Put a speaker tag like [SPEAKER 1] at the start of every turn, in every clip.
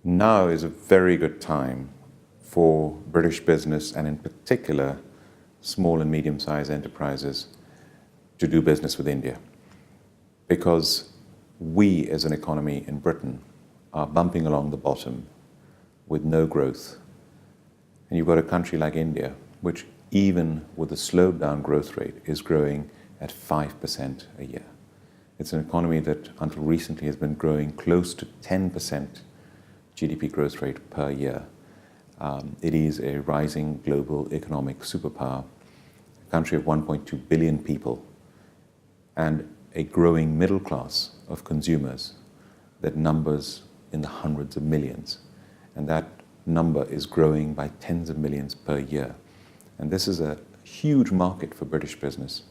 [SPEAKER 1] Now is a very good time for British business, and in particular small and medium-sized enterprises, to do business with India, because we as an economy in Britain are bumping along the bottom with no growth. And you've got a country like India, which even with a slowed down growth rate is growing at 5% a year. It's an economy that until recently has been growing close to 10% GDP growth rate per year. It is a rising global economic superpower, a country of 1.2 billion people, and a growing middle class of consumers that numbers in the hundreds of millions. And that number is growing by tens of millions per year. And this is a huge market for British business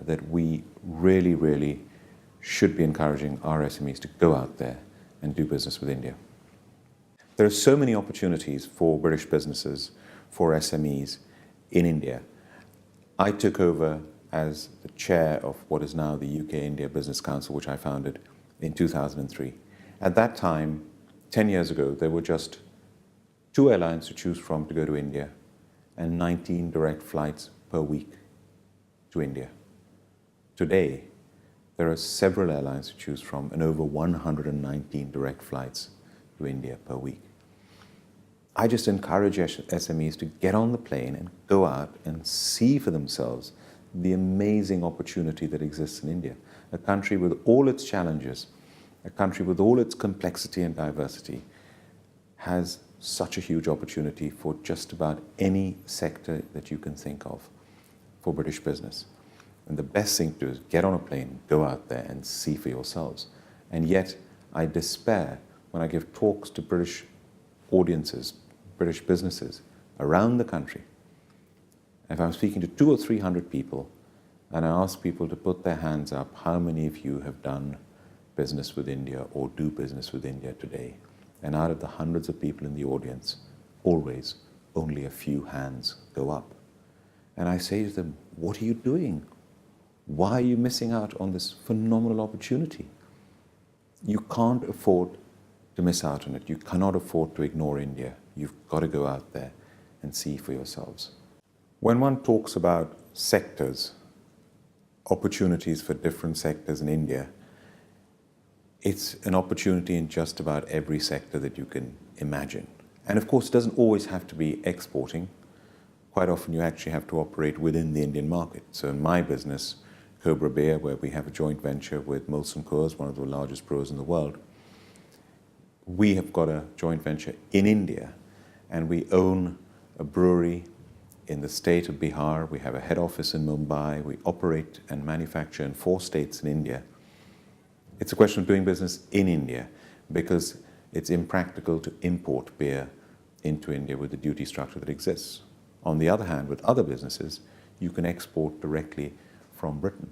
[SPEAKER 1] that we really should be encouraging our SMEs to go out there and do business with India. There are so many opportunities for British businesses, for SMEs in India. I took over as the chair of what is now the UK-India Business Council, which I founded in 2003. At that time, 10 years ago, there were just 2 airlines to choose from to go to India and 19 direct flights per week to India. Today, there are several airlines to choose from and over 119 direct flights to India per week. I just encourage SMEs to get on the plane and go out and see for themselves the amazing opportunity that exists in India, a country with all its challenges, a country with all its complexity and diversity, has such a huge opportunity for just about any sector that you can think of for British business. And the best thing to do is get on a plane, go out there and see for yourselves. And yet I despair when I give talks to British audiences, British businesses around the country. If I'm speaking to 200 or 300 people and I ask people to put their hands up, how many of you have done business with India or do business with India today? And out of the hundreds of people in the audience, always only a few hands go up. And I say to them, what are you doing? Why are you missing out on this phenomenal opportunity? You can't afford to miss out on it. You cannot afford to ignore India. You've got to go out there and see for yourselves. When one talks about sectors, opportunities for different sectors in India, it's an opportunity in just about every sector that you can imagine. And of course, it doesn't always have to be exporting. Quite often you actually have to operate within the Indian market. So in my business, Cobra Beer, where we have a joint venture with Molson Coors, one of the largest brewers in the world, we have got a joint venture in India, and we own a brewery in the state of Bihar. We have a head office in Mumbai. We operate and manufacture in 4 states in India. It's a question of doing business in India because it's impractical to import beer into India with the duty structure that exists. On the other hand, with other businesses, you can export directly from Britain.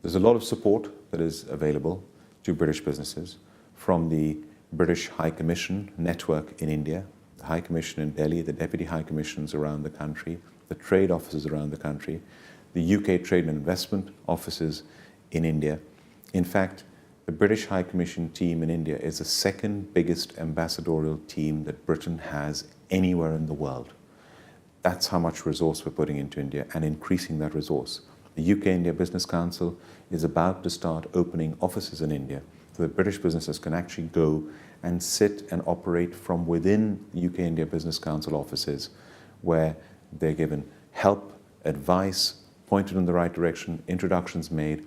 [SPEAKER 1] There's a lot of support that is available to British businesses from the British High Commission network in India, the High Commission in Delhi, the Deputy High Commissions around the country, the trade offices around the country, the UK Trade and Investment offices in India. In fact, the British High Commission team in India is the second biggest ambassadorial team that Britain has anywhere in the world. That's how much resource we're putting into India and increasing that resource. The UK-India Business Council is about to start opening offices in India so that British businesses can actually go and sit and operate from within the UK-India Business Council offices, where they're given help, advice, pointed in the right direction, introductions made,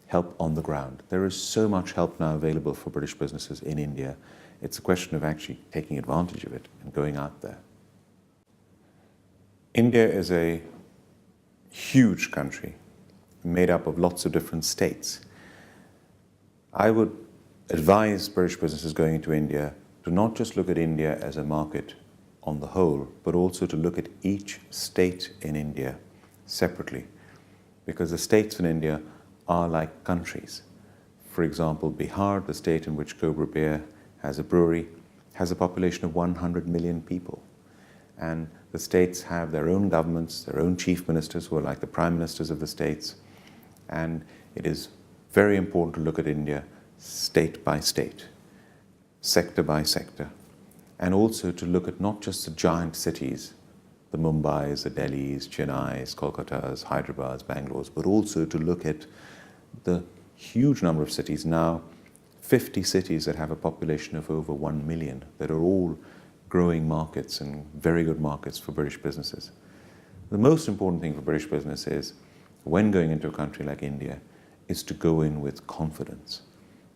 [SPEAKER 1] help on the ground. There is so much help now available for British businesses in India. It's a question of actually taking advantage of it and going out there. India is a huge country made up of lots of different states. I would advise British businesses going into India to not just look at India as a market on the whole, but also to look at each state in India separately, because the states in India are like countries. For example, Bihar, the state in which Cobra Beer has a brewery, has a population of 100 million people. And the states have their own governments, their own chief ministers who are like the prime ministers of the states. And it is very important to look at India state by state. sector by sector, and also to look at not just the giant cities, the Mumbais, the Delhis, Chennais, Kolkatas, Hyderabad, Bangalore's, but also to look at the huge number of cities, now 50 cities that have a population of over 1 million, that are all growing markets and very good markets for British businesses. The most important thing for British business is, when going into a country like India, is to go in with confidence.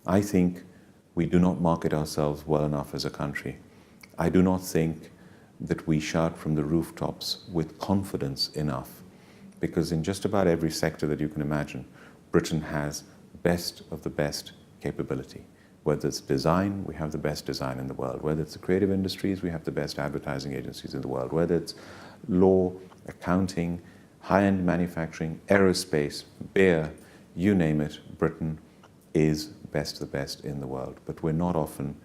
[SPEAKER 1] I think we do not market ourselves well enough as a country. I do not think that we shout from the rooftops with confidence enough, because in just about every sector that you can imagine, Britain has the best of the best capability. Whether it's design, we have the best design in the world. Whether it's the creative industries, we have the best advertising agencies in the world. Whether it's law, accounting, high-end manufacturing, aerospace, beer, you name it, Britain is best of the best in the world. But we're not often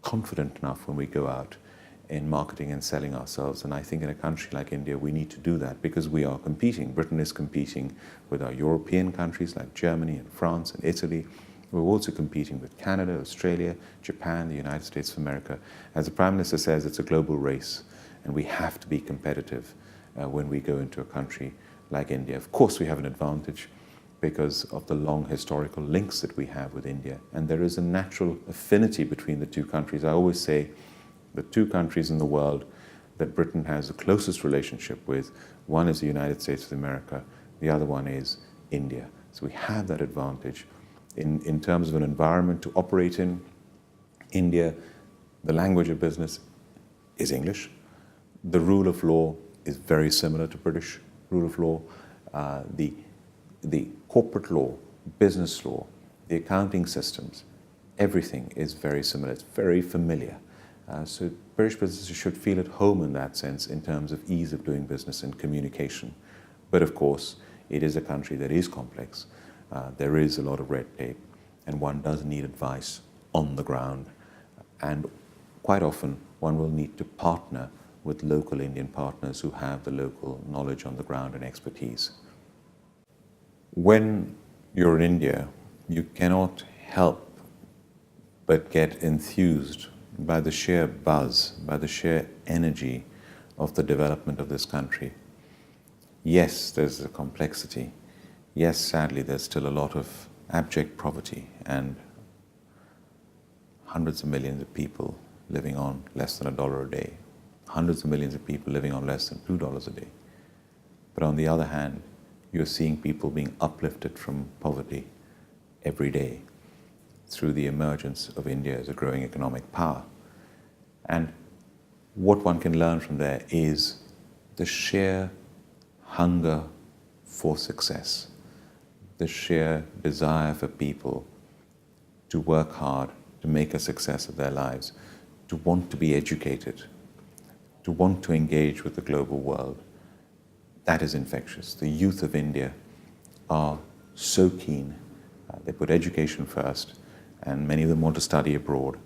[SPEAKER 1] confident enough when we go out in marketing and selling ourselves. And I think in a country like India, we need to do that, because we are competing. Britain is competing with our European countries like Germany and France and Italy. We're also competing with Canada, Australia, Japan, the United States of America. As the Prime Minister says, it's a global race, and we have to be competitive when we go into a country like India. Of course, we have an advantage because of the long historical links that we have with India, and there is a natural affinity between the two countries. I always say the two countries in the world that Britain has the closest relationship with, one is the United States of America, the other one is India. So we have that advantage. In terms of an environment to operate in, India, the language of business is English. The rule of law is very similar to British rule of law. The corporate law, business law, the accounting systems, everything is very similar. It's very familiar. So British businesses should feel at home in that sense, in terms of ease of doing business and communication. But of course, it is a country that is complex. There is a lot of red tape, and one does need advice on the ground. And quite often, one will need to partner with local Indian partners who have the local knowledge on the ground and expertise. When you're in India, you cannot help but get enthused by the sheer buzz, by the sheer energy of the development of this country. Yes, there's a complexity. Yes, sadly, there's still a lot of abject poverty and hundreds of millions of people living on less than $1 a day, hundreds of millions of people living on less than $2 a day. But on the other hand, you're seeing people being uplifted from poverty every day through the emergence of India as a growing economic power. And what one can learn from there is the sheer hunger for success, the sheer desire for people to work hard, to make a success of their lives, to want to be educated, to want to engage with the global world. That is infectious. The youth of India are so keen. They put education first, and many of them want to study abroad.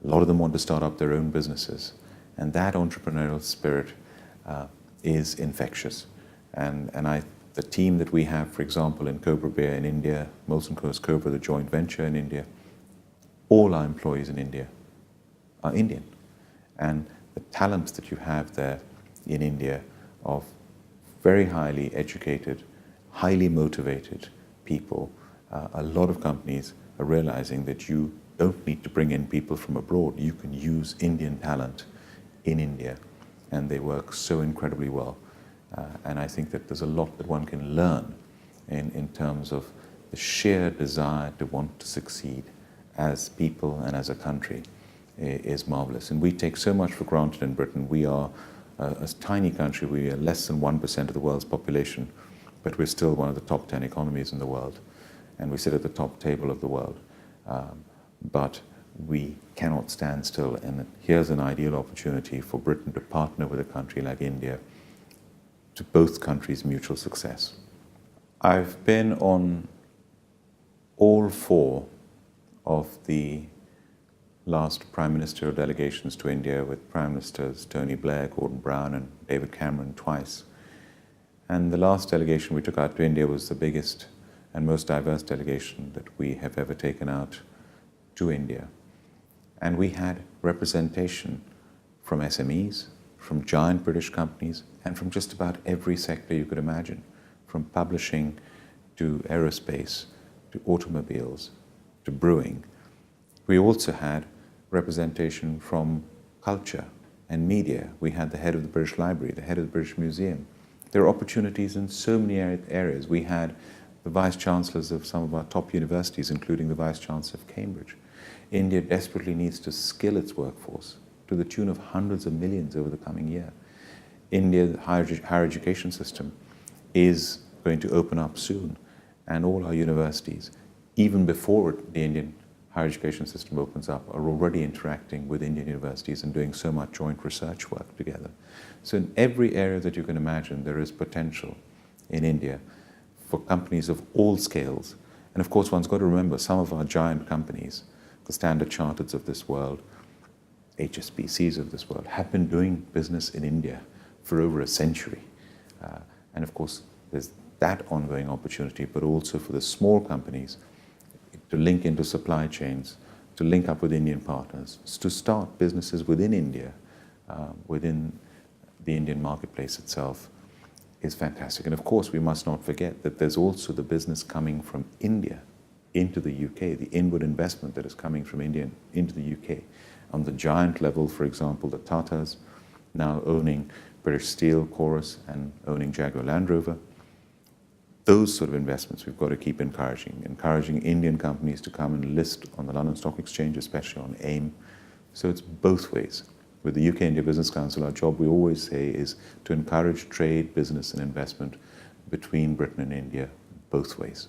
[SPEAKER 1] A lot of them want to start up their own businesses. And that entrepreneurial spirit is infectious. And the team that we have, for example, in Cobra Beer in India, Molson Coors Cobra, the joint venture in India, all our employees in India are Indian. And the talents that you have there in India of very highly educated, highly motivated people, a lot of companies are realizing that you don't need to bring in people from abroad. You can use Indian talent in India, and they work so incredibly well. And I think that there's a lot that one can learn in terms of the sheer desire to want to succeed as people and as a country is marvelous. And we take so much for granted in Britain. We are a tiny country. We are less than 1% of the world's population, but we're still one of the top 10 economies in the world. And we sit at the top table of the world. But we cannot stand still. And here's an ideal opportunity for Britain to partner with a country like India to both countries' mutual success. I've been on all four of the last Prime Ministerial delegations to India, with Prime Ministers Tony Blair, Gordon Brown and David Cameron twice. And the last delegation we took out to India was the biggest and most diverse delegation that we have ever taken out to India. And we had representation from SMEs, from giant British companies, and from just about every sector you could imagine, from publishing to aerospace, to automobiles, to brewing. We also had representation from culture and media. We had the head of the British Library, the head of the British Museum. There are opportunities in so many areas. We had the vice chancellors of some of our top universities, including the vice chancellor of Cambridge. India desperately needs to skill its workforce to the tune of hundreds of millions over the coming year. India's higher education system is going to open up soon, and all our universities, even before the Indian higher education system opens up, are already interacting with Indian universities and doing so much joint research work together. So in every area that you can imagine, there is potential in India for companies of all scales. And of course, one's got to remember some of our giant companies, the Standard Chartered's of this world, HSBCs of this world, have been doing business in India for over a century. And of course, there's that ongoing opportunity, but also for the small companies to link into supply chains, to link up with Indian partners, to start businesses within India, within the Indian marketplace itself, is fantastic. And of course, we must not forget that there's also the business coming from India into the UK, the inward investment that is coming from India into the UK. On the giant level, for example, the Tatas now owning British Steel, Chorus, and owning Jaguar Land Rover. Those sort of investments we've got to keep encouraging Indian companies to come and list on the London Stock Exchange, especially on AIM. So it's both ways. With the UK India Business Council, our job, we always say, is to encourage trade, business, and investment between Britain and India, both ways.